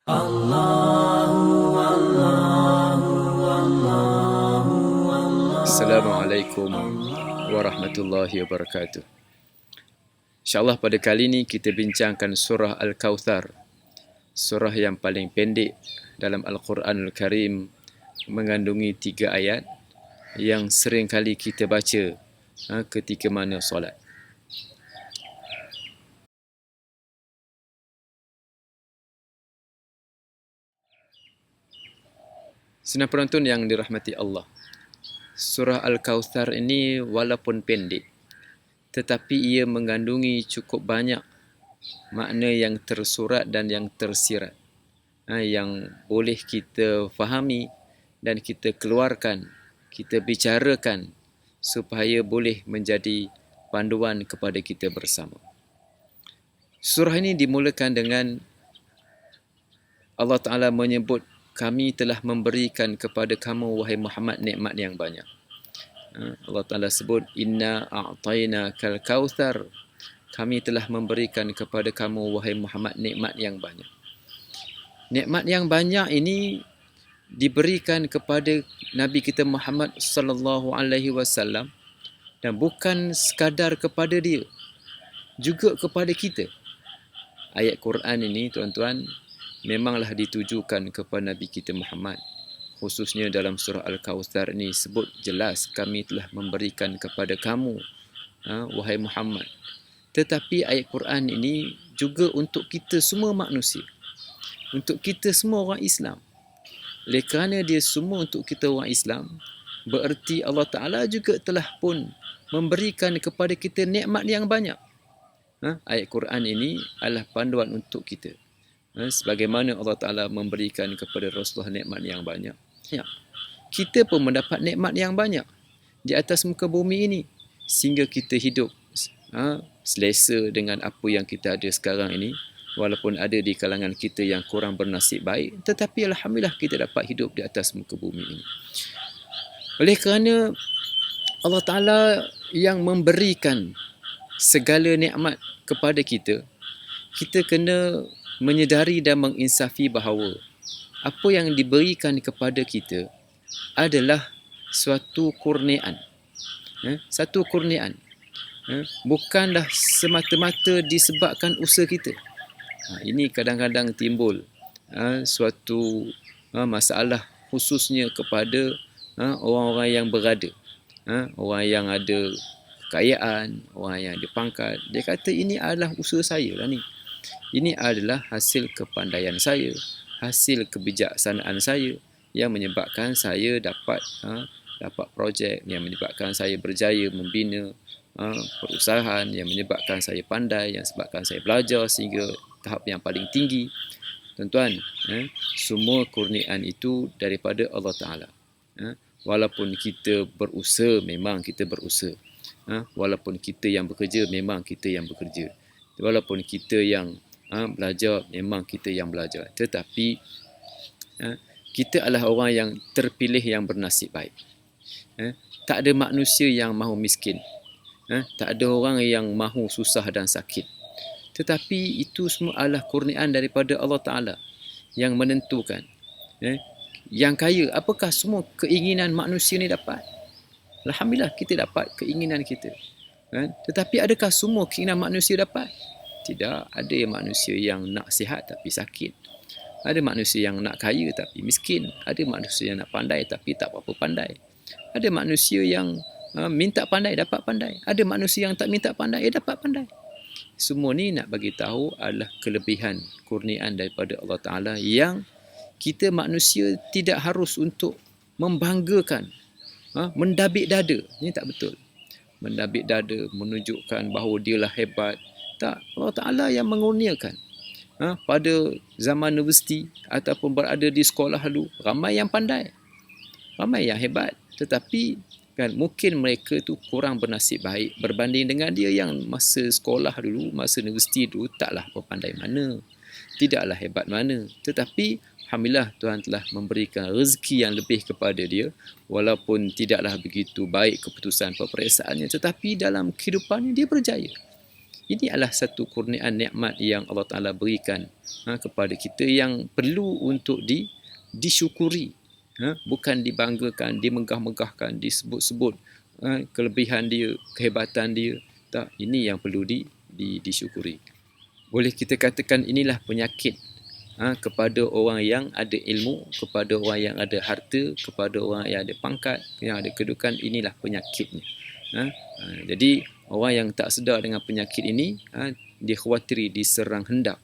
Assalamualaikum warahmatullahi wabarakatuh. InsyaAllah pada kali ini kita bincangkan surah Al-Kawthar. Surah yang paling pendek dalam Al-Quranul Karim, mengandungi 3 ayat yang sering kali kita baca ketika mana solat. Senang penonton yang dirahmati Allah, surah Al-Kawthar ini walaupun pendek, tetapi ia mengandungi cukup banyak makna yang tersurat dan yang tersirat, yang boleh kita fahami dan kita keluarkan, kita bicarakan supaya boleh menjadi panduan kepada kita bersama. Surah ini dimulakan dengan Allah Ta'ala menyebut, kami telah memberikan kepada kamu wahai Muhammad nikmat yang banyak. Allah Ta'ala sebut, inna a'tainakal kautsar, kami telah memberikan kepada kamu wahai Muhammad nikmat yang banyak. Nikmat yang banyak ini diberikan kepada Nabi kita Muhammad sallallahu alaihi wasallam, dan bukan sekadar kepada dia, juga kepada kita. Ayat Quran ini tuan-tuan memanglah ditujukan kepada Nabi kita Muhammad. Khususnya dalam surah Al-Kawthar ini sebut jelas, kami telah memberikan kepada kamu wahai Muhammad. Tetapi ayat Quran ini juga untuk kita semua manusia, untuk kita semua orang Islam. Oleh kerana dia semua untuk kita orang Islam, bererti Allah Ta'ala juga telah pun memberikan kepada kita nikmat yang banyak. Ayat Quran ini adalah panduan untuk kita. Sebagaimana Allah Ta'ala memberikan kepada Rasulullah nikmat yang banyak, kita pun mendapat nikmat yang banyak di atas muka bumi ini, sehingga kita hidup selesa dengan apa yang kita ada sekarang ini. Walaupun ada di kalangan kita yang kurang bernasib baik, tetapi Alhamdulillah kita dapat hidup di atas muka bumi ini. Oleh kerana Allah Ta'ala yang memberikan segala nikmat kepada kita, kita kena menyedari dan menginsafi bahawa apa yang diberikan kepada kita adalah suatu kurniaan. Satu kurniaan. Bukanlah semata-mata disebabkan usaha kita. Ini kadang-kadang timbul suatu masalah, khususnya kepada orang-orang yang berada, orang yang ada kekayaan, orang yang ada pangkat. Dia kata ini adalah usaha saya lah ni. Ini adalah hasil kepandaian saya, hasil kebijaksanaan saya yang menyebabkan saya dapat projek, yang menyebabkan saya berjaya membina perusahaan, yang menyebabkan saya pandai, yang sebabkan saya belajar sehingga tahap yang paling tinggi. Tuan-tuan, semua kurniaan itu daripada Allah Ta'ala. Walaupun kita berusaha, memang kita berusaha. Walaupun kita yang bekerja, memang kita yang bekerja. Walaupun kita yang belajar, memang kita yang belajar. Tetapi kita adalah orang yang terpilih yang bernasib baik. Tak ada manusia yang mahu miskin. Tak ada orang yang mahu susah dan sakit. Tetapi itu semua adalah kurniaan daripada Allah Ta'ala yang menentukan. Yang kaya, apakah semua keinginan manusia ni dapat? Alhamdulillah kita dapat keinginan kita. Tetapi adakah semua keinginan manusia dapat? Tidak. Ada manusia yang nak sihat tapi sakit. Ada manusia yang nak kaya tapi miskin. Ada manusia yang nak pandai tapi tak apa-apa pandai. Ada manusia yang minta pandai dapat pandai. Ada manusia yang tak minta pandai dapat pandai. Semua ni nak bagi tahu adalah kelebihan kurniaan daripada Allah Ta'ala yang kita manusia tidak harus untuk membanggakan, mendabik dada. Ini tak betul. Mendabik dada, menunjukkan bahawa dialah hebat. Tak, Allah Ta'ala yang mengurniakan. Pada zaman universiti ataupun berada di sekolah dulu, ramai yang pandai, ramai yang hebat. Tetapi kan mungkin mereka tu kurang bernasib baik berbanding dengan dia yang masa sekolah dulu, masa universiti dulu taklah pandai mana, tidaklah hebat mana. Tetapi alhamdulillah Tuhan telah memberikan rezeki yang lebih kepada dia, walaupun tidaklah begitu baik keputusan peperiksaannya, tetapi dalam kehidupannya dia berjaya. Ini adalah satu kurniaan nikmat yang Allah Ta'ala berikan kepada kita yang perlu untuk disyukuri. Bukan dibanggakan, dimegah-megahkan, disebut-sebut kelebihan dia, kehebatan dia. Tak, ini yang perlu disyukuri. Boleh kita katakan inilah penyakit kepada orang yang ada ilmu, kepada orang yang ada harta, kepada orang yang ada pangkat, yang ada kedudukan. Inilah penyakitnya. Jadi orang yang tak sedar dengan penyakit ini, dia khawatiri diserang hendak.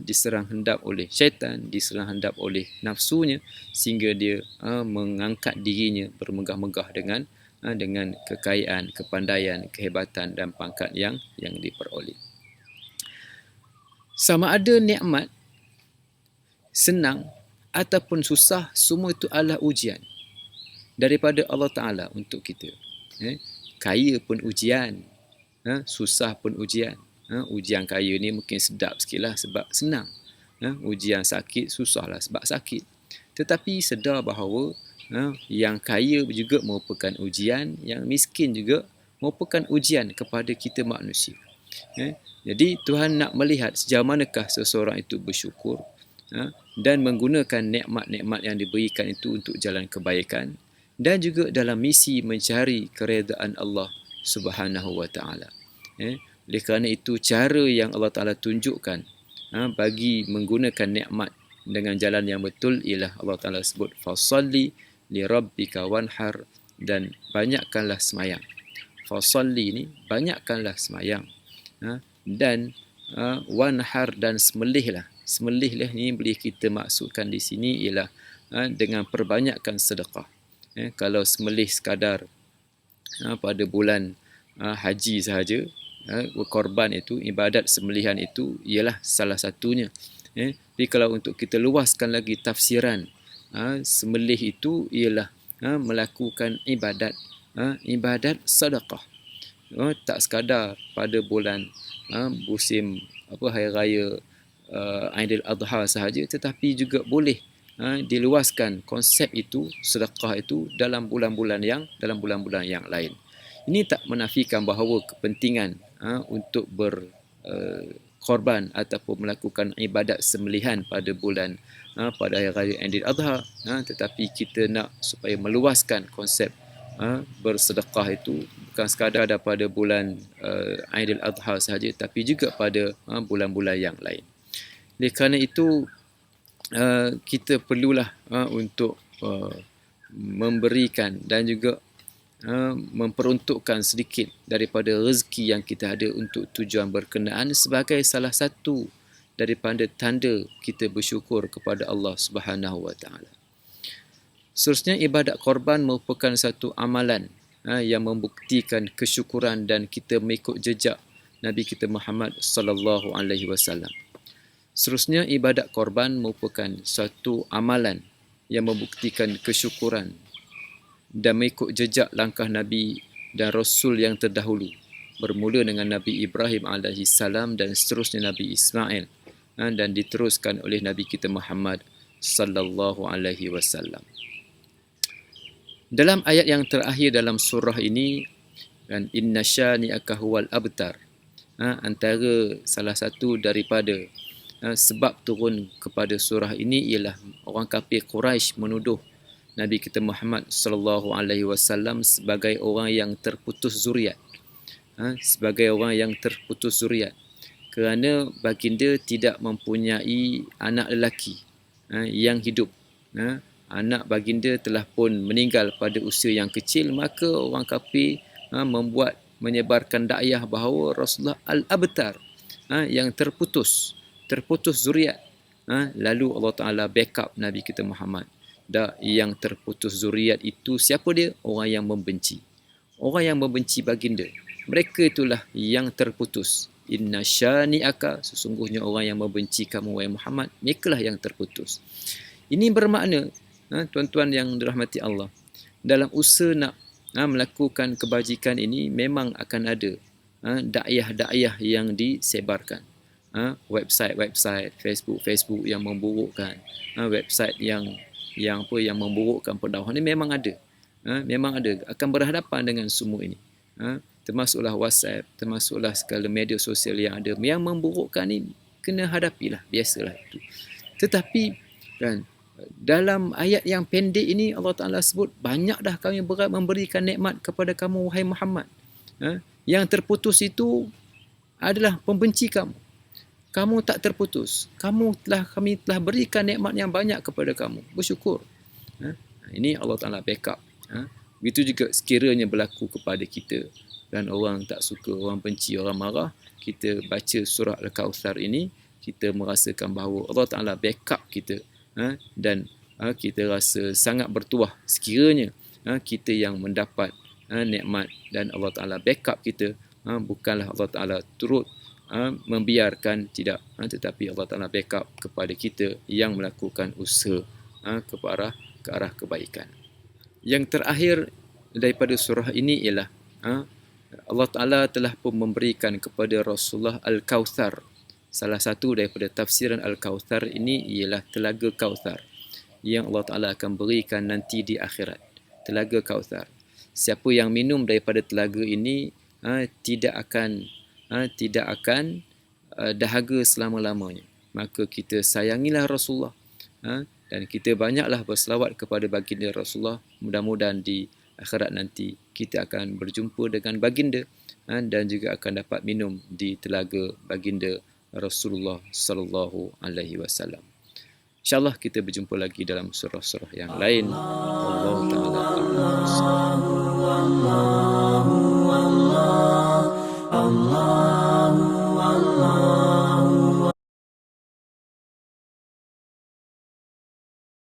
Diserang hendak oleh syaitan, diserang hendak oleh nafsunya, sehingga dia mengangkat dirinya bermegah-megah dengan kekayaan, kepandaian, kehebatan dan pangkat yang diperoleh. Sama ada nikmat, senang ataupun susah, semua itu adalah ujian daripada Allah Ta'ala untuk kita. Kaya pun ujian, susah pun ujian. Ujian kaya ni mungkin sedap sikit lah sebab senang. Ujian sakit, susah lah sebab sakit. Tetapi sedar bahawa yang kaya juga merupakan ujian, yang miskin juga merupakan ujian kepada kita manusia. Jadi Tuhan nak melihat sejauh manakah seseorang itu bersyukur dan menggunakan nikmat-nikmat yang diberikan itu untuk jalan kebaikan, dan juga dalam misi mencari keredaan Allah Subhanahu wa Ta'ala. Oleh kerana itu, cara yang Allah Ta'ala tunjukkan bagi menggunakan nikmat dengan jalan yang betul ialah Allah Ta'ala sebut fasalli li rabbika wanhar, dan banyakkanlah semayang. Fasalli ni banyakkanlah semayang, dan wanhar, dan semelihlah. Semelihlah ni boleh kita maksudkan di sini ialah dengan perbanyakkan sedekah. Kalau semelih sekadar pada bulan haji sahaja, korban itu, ibadat sembelihan itu ialah salah satunya. Tapi kalau untuk kita luaskan lagi tafsiran, sembelih itu ialah melakukan ibadat, ibadat sedekah. Tak sekadar pada bulan musim hari raya Aidil Adha sahaja, tetapi juga boleh diluaskan konsep itu, sedekah itu dalam bulan-bulan yang lain. Ini tak menafikan bahawa kepentingan untuk berkorban ataupun melakukan ibadat sembelihan pada bulan pada hari raya Aidil Adha, tetapi kita nak supaya meluaskan konsep bersedekah itu bukan sekadar pada bulan Aidil Adha sahaja, tapi juga pada bulan-bulan yang lain. Oleh kerana itu, kita perlulah untuk memberikan dan juga memperuntukkan sedikit daripada rezeki yang kita ada untuk tujuan berkenaan sebagai salah satu daripada tanda kita bersyukur kepada Allah Subhanahu wa Ta'ala. Seterusnya, ibadat korban merupakan satu amalan yang membuktikan kesyukuran dan kita mengikut jejak Nabi kita Muhammad sallallahu alaihi wasallam. Seterusnya, ibadat korban merupakan satu amalan yang membuktikan kesyukuran dan mengikut jejak langkah Nabi dan Rasul yang terdahulu, bermula dengan Nabi Ibrahim AS dan seterusnya Nabi Ismail, dan diteruskan oleh Nabi kita Muhammad sallallahu alaihi wasallam. Dalam ayat yang terakhir dalam surah ini, dan inna syani'aka huwal abtar, antara salah satu daripada sebab turun kepada surah ini ialah orang kafir Quraisy menuduh Nabi kita Muhammad sallallahu alaihi wasallam sebagai orang yang terputus zuriat. Sebagai orang yang terputus zuriat kerana baginda tidak mempunyai anak lelaki yang hidup. Anak baginda telah pun meninggal pada usia yang kecil, maka orang kafir menyebarkan dakwah bahawa Rasulullah al-abtar, yang terputus zuriat. Lalu Allah Ta'ala backup Nabi kita Muhammad. Yang terputus zuriat itu siapa dia? Orang yang membenci. Orang yang membenci baginda. Mereka itulah yang terputus. Inna syani'aka, sesungguhnya orang yang membenci kamu wahai Muhammad, merekalah yang terputus. Ini bermakna, tuan-tuan yang dirahmati Allah, dalam usaha nak melakukan kebajikan ini memang akan ada dakwah yang disebarkan. Website, Facebook yang memburukkan, website yang memburukkan pendakwa ni memang ada. Memang ada, akan berhadapan dengan semua ini. termasuklah WhatsApp, termasuklah segala media sosial yang ada, yang memburukkan ni kena hadapilah, biasalah itu. Tetapi kan, dalam ayat yang pendek ini Allah Ta'ala sebut, banyak dah kami memberikan nikmat kepada kamu wahai Muhammad. Yang terputus itu adalah pembenci kamu. Kamu tak terputus. Kami telah berikan nikmat yang banyak kepada kamu. Bersyukur. Ini Allah Ta'ala backup. Begitu juga sekiranya berlaku kepada kita dan orang tak suka, orang benci, orang marah, kita baca surah Al-Kautsar ini, kita merasakan bahawa Allah Ta'ala backup kita, dan kita rasa sangat bertuah sekiranya kita yang mendapat nikmat dan Allah Ta'ala backup kita, bukanlah Allah Ta'ala turut membiarkan, tidak, tetapi Allah Ta'ala backup kepada kita yang melakukan usaha ke arah kebaikan. Yang terakhir daripada surah ini ialah Allah Ta'ala telah pun memberikan kepada Rasulullah Al-Kautsar. Salah satu daripada tafsiran Al-Kautsar ini ialah Telaga Kautsar yang Allah Ta'ala akan berikan nanti di akhirat. Telaga Kautsar. Siapa yang minum daripada telaga ini tidak akan dahaga selama-lamanya. Maka kita sayangilah Rasulullah, dan kita banyaklah berselawat kepada baginda Rasulullah. Mudah-mudahan di akhirat nanti kita akan berjumpa dengan baginda, dan juga akan dapat minum di telaga baginda Rasulullah sallallahu alaihi wasallam. InsyaAllah kita berjumpa lagi dalam surah-surah yang lain. Allah Ta'ala